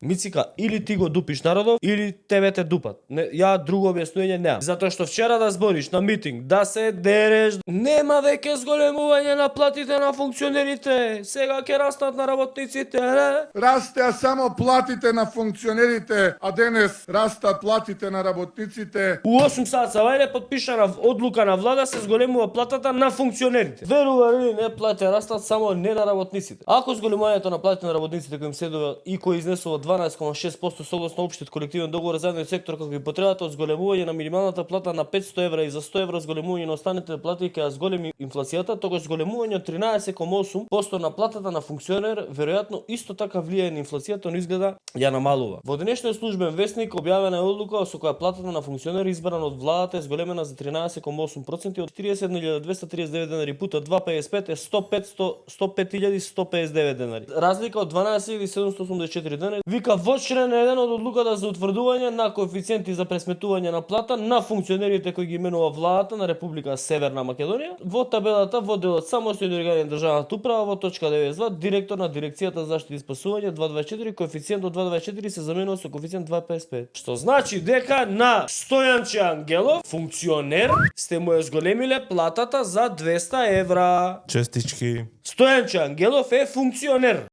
Мицика, или ти го дупиш народов, или тебе те дупат. Ја друго објаснување немам. Затоа што вчера да збориш на митинг, да се дереш, нема веќе зголемување на платите на функционерите. Сега ќе растат на работниците, не? Растеа само платите на функционерите, а денес растат платите на работниците. У 8 саца вајде подпишана одлука на влада се зголемува платата на функционерите. Верува или не, плати растат само не на работниците. Ако зголемувањето на платите на работниците кои им следува и кои изнесува 12,6% согласно општиот колективен договор за заедниот сектор како и потребата од зголемување на минималната плата на 500 евра и за 100 евра зголемување на останатите плати ќе ја зголеми инфлацијата, тогаш зголемување од 13,8% на платата на функционер веројатно исто така влијае на инфлацијата, но изгледа ја намалува. Во денешниот службен весник објавена е одлука со која платата на функционер избран од владата е зголемена за 13,8% од 31.239 денари пута 2,55 е 105.159 денари. Разлика од 12.784 денари. Вика во член 1 од одлуката за утврдување на коефициенти за пресметување на плата на функционерите кои ги именува владата на Република Северна Македонија, во табелата во делот самостојни органи на државната управа во точка 92 директор на дирекцијата за заштита и спасување 224 коефициент од 2,24 се заменува со коефициент 2,55. Што значи дека на Стојанче Ангелов, функционер, сте му ја зголемиле платата за 200 евра. Честички. Стојанче Ангелов е функционер.